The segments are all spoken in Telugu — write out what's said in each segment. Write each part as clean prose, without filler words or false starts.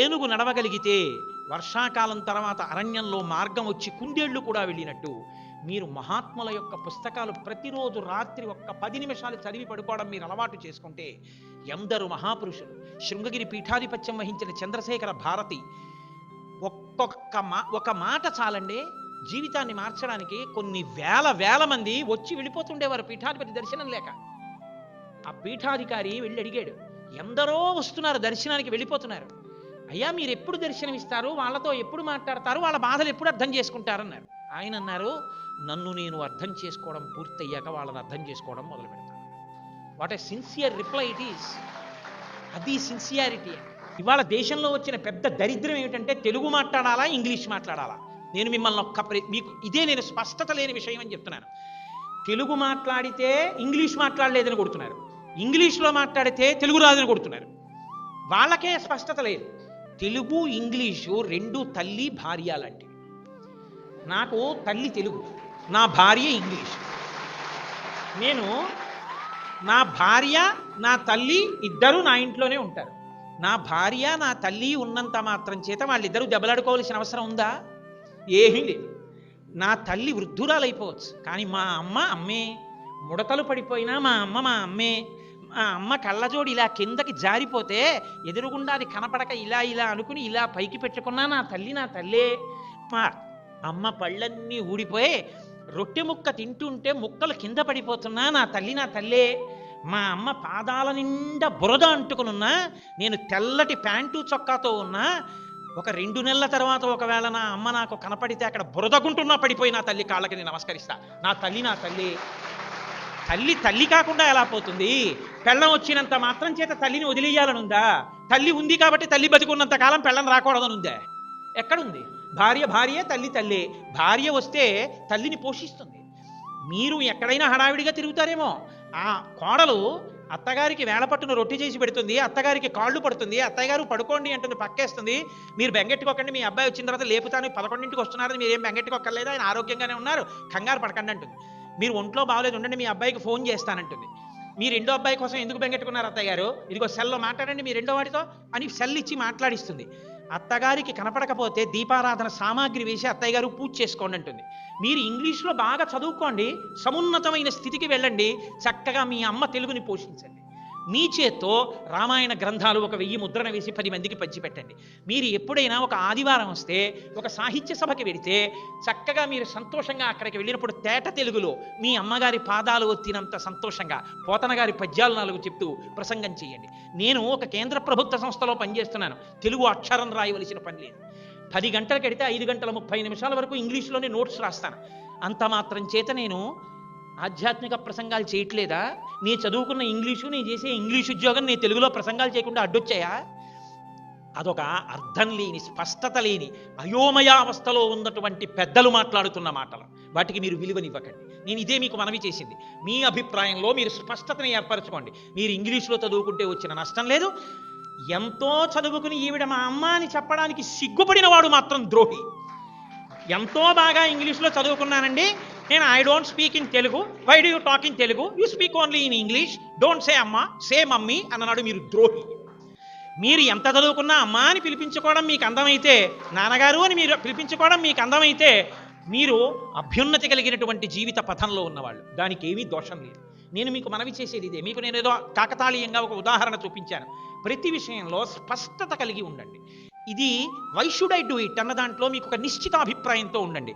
ఏనుగు నడవగలిగితే వర్షాకాలం తర్వాత అరణ్యంలో మార్గం వచ్చి కుందేళ్లు కూడా వెళ్ళినట్టు మీరు మహాత్ముల యొక్క పుస్తకాలు ప్రతిరోజు రాత్రి ఒక్క 10 నిమిషాలు చదివి పడుకోవడం మీరు అలవాటు చేసుకుంటే ఎందరు మహాపురుషులు, శృంగగిరి పీఠాధిపత్యం వహించిన చంద్రశేఖర భారతి ఒక మాట చాలండి జీవితాన్ని మార్చడానికి. కొన్ని వేల మంది వచ్చి వెళ్ళిపోతుండేవారు పీఠాధిపతి దర్శనం లేక. ఆ పీఠాధికారి వెళ్ళి అడిగాడు, ఎందరో వస్తున్నారు దర్శనానికి, వెళ్ళిపోతున్నారు, అయ్యా మీరు ఎప్పుడు దర్శనం ఇస్తారు, వాళ్ళతో ఎప్పుడు మాట్లాడతారు, వాళ్ళ బాధలు ఎప్పుడు అర్థం చేసుకుంటారన్నారు. ఆయన అన్నారు, నన్ను నేను అర్థం చేసుకోవడం పూర్తయ్యాక వాళ్ళని అర్థం చేసుకోవడం మొదలు పెడతాను. What a sincere reply it is. అది సిన్సియారిటీ. ఇవాళ దేశంలో వచ్చిన పెద్ద దరిద్రం ఏమిటంటే తెలుగు మాట్లాడాలా ఇంగ్లీష్ మాట్లాడాలా. నేను మిమ్మల్ని మీకు ఇదే నేను స్పష్టత లేని విషయం అని చెప్తున్నాను. తెలుగు మాట్లాడితే ఇంగ్లీష్ మాట్లాడలేదని కొడుతున్నారు, ఇంగ్లీష్లో మాట్లాడితే తెలుగు రాదని కొడుతున్నారు. వాళ్ళకే స్పష్టత లేదు. తెలుగు ఇంగ్లీషు రెండు తల్లి భార్య లాంటివి. నాకు తల్లి తెలుగు, నా భార్య ఇంగ్లీష్. నేను నా భార్య నా తల్లి ఇద్దరు నా ఇంట్లోనే ఉంటారు. నా భార్య నా తల్లి ఉన్నంత మాత్రం చేత వాళ్ళిద్దరూ దెబ్బలాడుకోవాల్సిన అవసరం ఉందా? ఏమీ లేదు. నా తల్లి వృద్ధురాలైపోవచ్చు, కానీ మా అమ్మ అమ్మే. ముడతలు పడిపోయినా మా అమ్మే. మా అమ్మ కళ్ళజోడి ఇలా కిందకి జారిపోతే ఎదురుగుండా అది కనపడక ఇలా అనుకుని ఇలా పైకి పెట్టుకున్నా నా తల్లే. మా అమ్మ పళ్ళన్నీ ఊడిపోయి రొట్టె ముక్క తింటుంటే ముక్కలు కింద పడిపోతున్నా నా తల్లే. మా అమ్మ పాదాల నిండా బురద అంటుకునున్నా, నేను తెల్లటి ప్యాంటు చొక్కాతో ఉన్నా, ఒక 2 నెలల తర్వాత ఒకవేళ నా అమ్మ నాకు కనపడితే అక్కడ బురదకుంటున్నా పడిపోయి నా తల్లి కాళ్ళకి నేను నమస్కరిస్తా. నా తల్లి. తల్లి కాకుండా ఎలా పోతుంది? పెళ్ళం వచ్చినంత మాత్రం చేత తల్లిని వదిలేయాలనుందా? తల్లి ఉంది కాబట్టి తల్లి బతికున్నంత కాలం పెళ్ళం రాకూడదనుందా? ఎక్కడుంది? భార్య తల్లి. భార్య వస్తే తల్లిని పోషిస్తుంది. మీరు ఎక్కడైనా హడావిడిగా తిరుగుతారేమో, ఆ కోడలు అత్తగారికి వేళపట్టును రొట్టె చేసి పెడుతుంది, అత్తగారికి కాళ్ళు పడుతుంది, అత్తగారు పడుకోండి అంటుంది, పక్కేస్తుంది. మీరు బెంగెట్టుకోకండి, మీ అబ్బాయి వచ్చిన తర్వాత లేపుతాను, 11ంటికి వస్తున్నారని మీరేం బెంగెట్టుకోక్కర్లేదు, ఆయన ఆరోగ్యంగానే ఉన్నారు, కంగారు పడకండి అంటుంది. మీరు ఒంట్లో బాగలేదు ఉండండి, మీ అబ్బాయికి ఫోన్ చేస్తానంటుంది. మీ రెండో అబ్బాయి కోసం ఎందుకు బెంగెట్టుకున్నారు అత్తయ్య గారు, ఇదిగో సెల్లో మాట్లాడండి మీ రెండో వాడితో అని సెల్ ఇచ్చి మాట్లాడిస్తుంది. అత్తగారికి కనపడకపోతే దీపారాధన సామాగ్రి వేసి అత్తయ్య గారు పూజ చేసుకోండి అంటుంది. మీరు ఇంగ్లీష్లో బాగా చదువుకోండి, సమున్నతమైన స్థితికి వెళ్ళండి, చక్కగా మీ అమ్మ తెలుగుని పోషించండి. మీ చేత్తో రామాయణ గ్రంథాలు ఒక 1000 ముద్రణ వేసి 10 మందికి పంచిపెట్టండి. మీరు ఎప్పుడైనా ఒక ఆదివారం వస్తే ఒక సాహిత్య సభకి వెడితే చక్కగా మీరు సంతోషంగా అక్కడికి వెళ్ళినప్పుడు తేట తెలుగులో మీ అమ్మగారి పాదాలు ఒత్తినంత సంతోషంగా పోతన గారి పద్యాలు 4 చెప్తూ ప్రసంగం చేయండి. నేను ఒక కేంద్ర ప్రభుత్వ సంస్థలో పనిచేస్తున్నాను, తెలుగు అక్షరం రాయవలసిన పని లేదు. 10 గంటలకు వెడితే 5 గంటల 30 నిమిషాల వరకు ఇంగ్లీష్లోనే నోట్స్ రాస్తాను. అంత మాత్రం చేత నేను ఆధ్యాత్మిక ప్రసంగాలు చేయట్లేదా? నీ చదువుకున్న ఇంగ్లీషు, నీ చేసే ఇంగ్లీష్ ఉద్యోగం నీ తెలుగులో ప్రసంగాలు చేయకుండా అడ్డొచ్చాయా? అదొక అర్థం లేని, స్పష్టత లేని, అయోమయావస్థలో ఉన్నటువంటి పెద్దలు మాట్లాడుతున్న మాటలు. వాటికి మీరు విలువనివ్వకండి. నేను ఇదే మీకు మనవి చేసింది. మీ అభిప్రాయంలో మీరు స్పష్టతని ఏర్పరచుకోండి. మీరు ఇంగ్లీష్లో చదువుకుంటే వచ్చిన నష్టం లేదు. ఎంతో చదువుకుని ఈవిడ మా అమ్మ అని చెప్పడానికి సిగ్గుపడిన వాడు మాత్రం ద్రోహి. ఎంతో బాగా ఇంగ్లీష్లో చదువుకున్నానండి నేను, I don't speak in Telugu, why do you talk in Telugu, you speak only in English, don't say amma, say mummy అన్నాడు. మీరు ద్రోహి. మీరు ఎంత చదువుకున్నా అమ్మ అని పిలిపించుకోవడం మీకు అందమైతే, నాన్నగారు అని మీరు పిలిపించుకోవడం మీకు అందమైతే, మీరు అభ్యున్నతి కలిగినటువంటి జీవిత పథంలో ఉన్నవాళ్ళు. దానికి ఏమీ దోషం లేదు. నేను మీకు మనవి చేసేది ఇదే. మీకు నేను ఏదో కాకతాళీయంగా ఒక ఉదాహరణ చూపించాను. ప్రతి విషయంలో స్పష్టత కలిగి ఉండండి. ఇది why should I do it అన్న దాంట్లో మీకు ఒక నిశ్చిత అభిప్రాయంతో ఉండండి.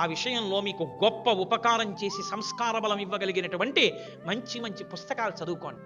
ఆ విషయంలో మీకు గొప్ప ఉపకారం చేసి సంస్కార బలం ఇవ్వగలిగినటువంటి మంచి పుస్తకాలు చదువుకోండి.